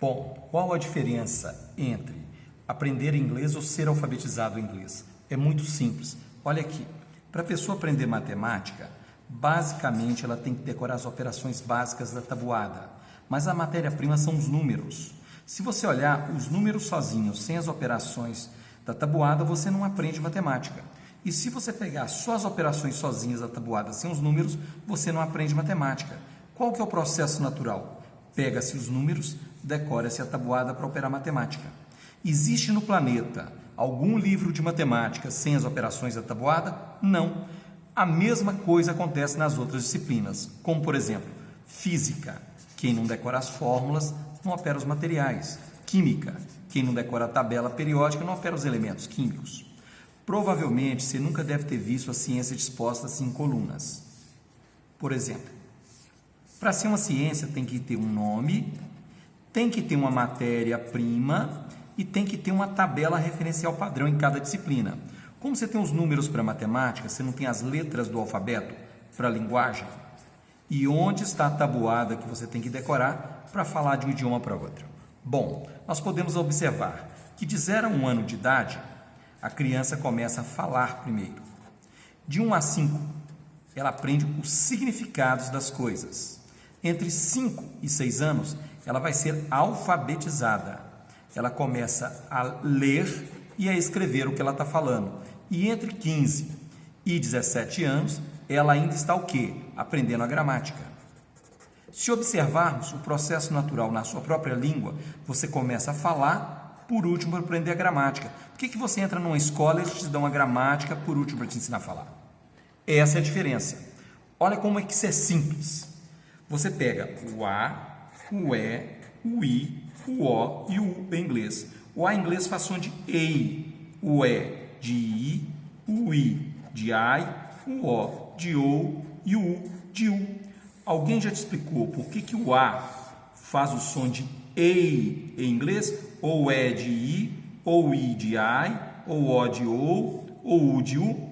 Bom, qual a diferença entre aprender inglês ou ser alfabetizado em inglês? É muito simples. Olha aqui, para a pessoa aprender matemática, basicamente ela tem que decorar as operações básicas da tabuada, mas a matéria-prima são os números. Se você olhar os números sozinhos, sem as operações da tabuada, você não aprende matemática. E se você pegar só as operações sozinhas da tabuada, sem os números, você não aprende matemática. Qual que é o processo natural? Pega-se os números, decora-se a tabuada para operar matemática. Existe no planeta algum livro de matemática sem as operações da tabuada? Não. A mesma coisa acontece nas outras disciplinas, como por exemplo, física. Quem não decora as fórmulas não opera os materiais. Química. Quem não decora a tabela periódica não opera os elementos químicos. Provavelmente você nunca deve ter visto a ciência disposta assim em colunas. Por exemplo, para ser uma ciência tem que ter um nome, tem que ter uma matéria-prima e tem que ter uma tabela referencial padrão em cada disciplina. Como você tem os números para matemática, você não tem as letras do alfabeto para a linguagem. E onde está a tabuada que você tem que decorar para falar de um idioma para outro? Bom, nós podemos observar que de 0 a 1 ano de idade, a criança começa a falar primeiro. De 1 a 5, ela aprende os significados das coisas. Entre 5 e 6 anos, ela vai ser alfabetizada. Ela começa a ler e a escrever o que ela está falando. E entre 15 e 17 anos, ela ainda está o quê? Aprendendo a gramática. Se observarmos o processo natural na sua própria língua, você começa a falar, por último, para aprender a gramática. Por que você entra numa escola e eles te dão a gramática, por último, para te ensinar a falar? Essa é a diferença. Olha como é que isso é simples. Você pega o A, o E, o I, o O e o U em inglês. O A em inglês faz som de EI, o E de I, o I de I, o O de O e o U de U. Alguém já te explicou por que o A faz o som de EI em inglês? Ou E de I, ou I de I, ou O de O, ou U de U?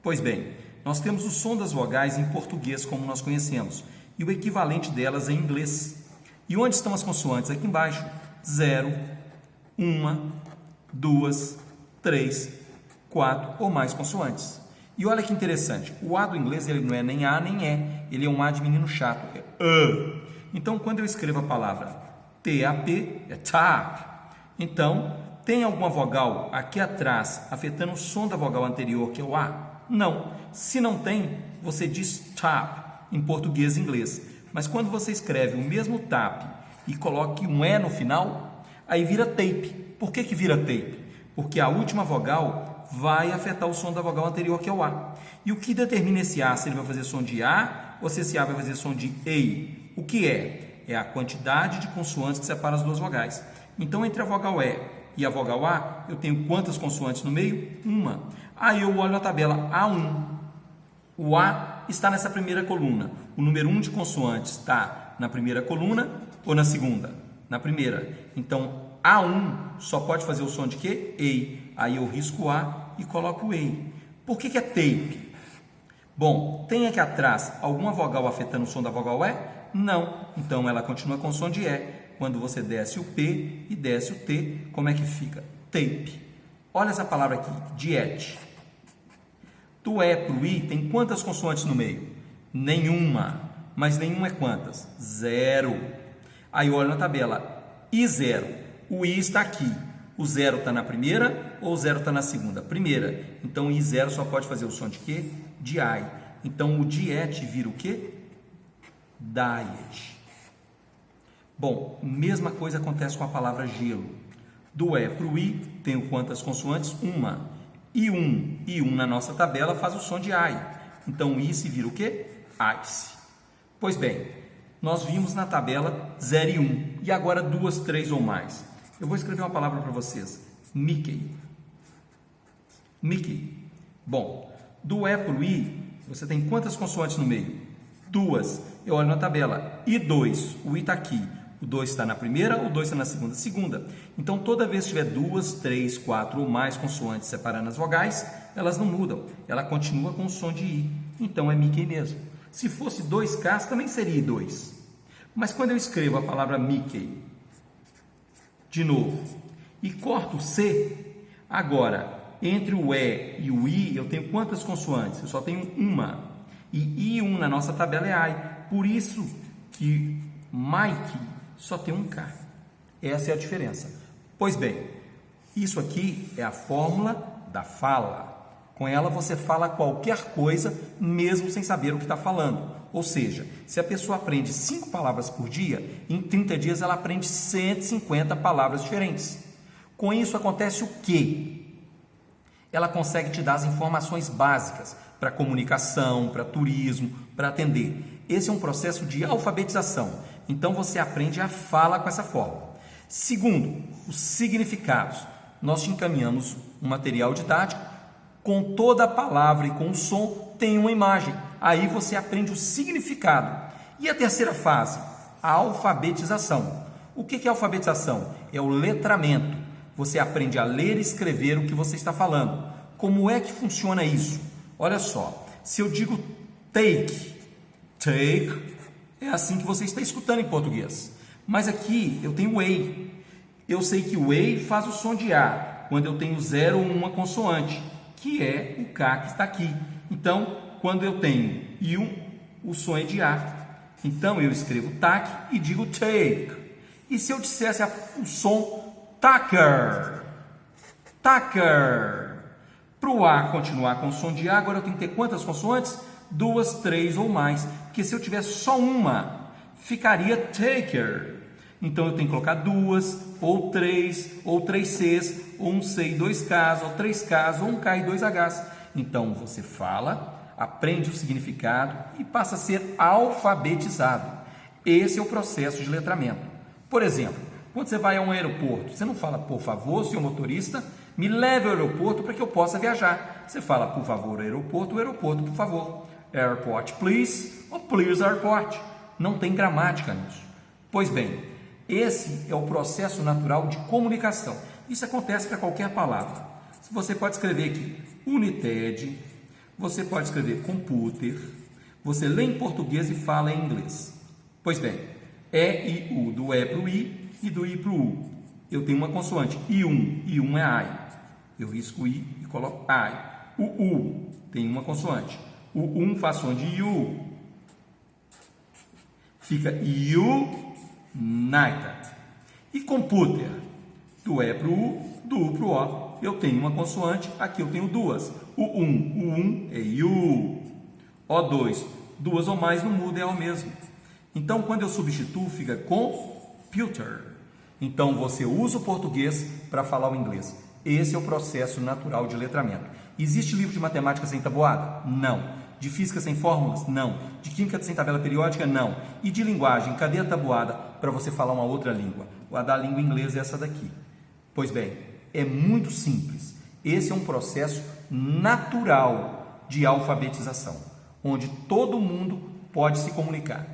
Pois bem, nós temos o som das vogais em português como nós conhecemos e o equivalente delas em inglês. E onde estão as consoantes? Aqui embaixo. 0, 1, 2, 3, 4 ou mais consoantes. E olha que interessante, o A do inglês ele não é nem A nem E, ele é um A de menino chato, é Então, quando eu escrevo a palavra TAP, é tap. Então, tem alguma vogal aqui atrás afetando o som da vogal anterior, que é o A? Não. Se não tem, você diz tap em português e inglês. Mas quando você escreve o mesmo tap e coloque um E no final, aí vira tape. Por que vira tape? Porque a última vogal vai afetar o som da vogal anterior, que é o A. E o que determina esse A, se ele vai fazer som de A ou se esse A vai fazer som de EI? O que é? É a quantidade de consoantes que separa as duas vogais. Então, entre a vogal E e a vogal A, eu tenho quantas consoantes no meio? Uma. Aí eu olho a tabela A1. O A está nessa primeira coluna. O número 1 de consoantes está na primeira coluna ou na segunda? Na primeira. Então, A1 só pode fazer o som de quê? EI. Aí eu risco o A e coloco o EI. Por que é tape? Bom, tem aqui atrás alguma vogal afetando o som da vogal E? Não. Então, ela continua com o som de E. Quando você desce o P e desce o T, como é que fica? Tape. Olha essa palavra aqui, diete. Do E para o I tem quantas consoantes no meio? Nenhuma. Mas nenhuma é quantas? 0. Aí olha na tabela. I0. O I está aqui. O 0 está na primeira ou o 0 está na segunda? Primeira. Então, I0 só pode fazer o som de quê? De I. Então, o diete vira o quê? Diet. Bom, mesma coisa acontece com a palavra gelo. Do E para o I, tenho quantas consoantes? Uma. I1 na nossa tabela faz o som de I. Então, I se vira o quê? Ice. Pois bem, nós vimos na tabela 0 e 1. E agora 2, 3 ou mais. Eu vou escrever uma palavra para vocês. Mickey. Mickey. Bom, do E para o I, você tem quantas consoantes no meio? 2. Eu olho na tabela. I2. O I está aqui. O 2 está na primeira, o 2 está na segunda? Segunda. Então, toda vez que tiver 2, 3, 4 ou mais consoantes separando as vogais, elas não mudam. Ela continua com o som de I. Então, é Mickey mesmo. Se fosse 2Ks, também seria I2. Mas quando eu escrevo a palavra Mickey de novo, e corto o C. Agora, entre o E e o I, eu tenho quantas consoantes? Eu só tenho uma. E I1 na nossa tabela é AI. Por isso que Mike só tem um K. Essa é a diferença. Pois bem, isso aqui é a fórmula da fala. Com ela você fala qualquer coisa, mesmo sem saber o que está falando. Ou seja, se a pessoa aprende 5 palavras por dia, em 30 dias ela aprende 150 palavras diferentes. Com isso acontece o quê? Ela consegue te dar as informações básicas para comunicação, para turismo, para atender. Esse é um processo de alfabetização. Então você aprende a fala com essa forma. Segundo, os significados. Nós te encaminhamos um material didático com toda a palavra e com o som tem uma imagem. Aí você aprende o significado. E a terceira fase, a alfabetização. O que é alfabetização? É o letramento. Você aprende a ler e escrever o que você está falando. Como é que funciona isso? Olha só, se eu digo take, é assim que você está escutando em português. Mas aqui eu tenho ei. Eu sei que o ei faz o som de A, quando eu tenho 0 ou uma consoante, que é o K que está aqui. Então, quando eu tenho I1, o som é de A. Então, eu escrevo TAC e digo take. E se eu dissesse o som Tucker, Tucker. Para o A continuar com o som de A, agora eu tenho que ter quantas consoantes? 2, 3 ou mais. Porque se eu tivesse só uma, ficaria taker. Então eu tenho que colocar 2, ou 3 Cs, ou um C e 2 Ks, ou 3 Ks, ou um K e 2 Hs. Então você fala, aprende o significado e passa a ser alfabetizado. Esse é o processo de letramento. Por exemplo, quando você vai a um aeroporto, você não fala, por favor, senhor motorista, me leve ao aeroporto para que eu possa viajar. Você fala, por favor, aeroporto, por favor. Airport, please, ou please, airport. Não tem gramática nisso. Pois bem, esse é o processo natural de comunicação. Isso acontece para qualquer palavra. Você pode escrever aqui United, você pode escrever computer, você lê em português e fala em inglês. Pois bem, E e U, do E para o I e do I para o U. Eu tenho uma consoante, I1 é I. Eu risco o I e coloco I. O U tem uma consoante. O 1 faz som de U. Fica United. E computer, do E para o U, do U para o O. Eu tenho uma consoante, aqui eu tenho duas. O 1 é U. O2, duas ou mais não muda, é o mesmo. Então, quando eu substituo, fica computer. Então, você usa o português para falar o inglês. Esse é o processo natural de letramento. Existe livro de matemática sem tabuada? Não. De física sem fórmulas? Não. De química sem tabela periódica? Não. E de linguagem? Cadê a tabuada para você falar uma outra língua? A da língua inglesa é essa daqui. Pois bem, é muito simples. Esse é um processo natural de alfabetização, onde todo mundo pode se comunicar.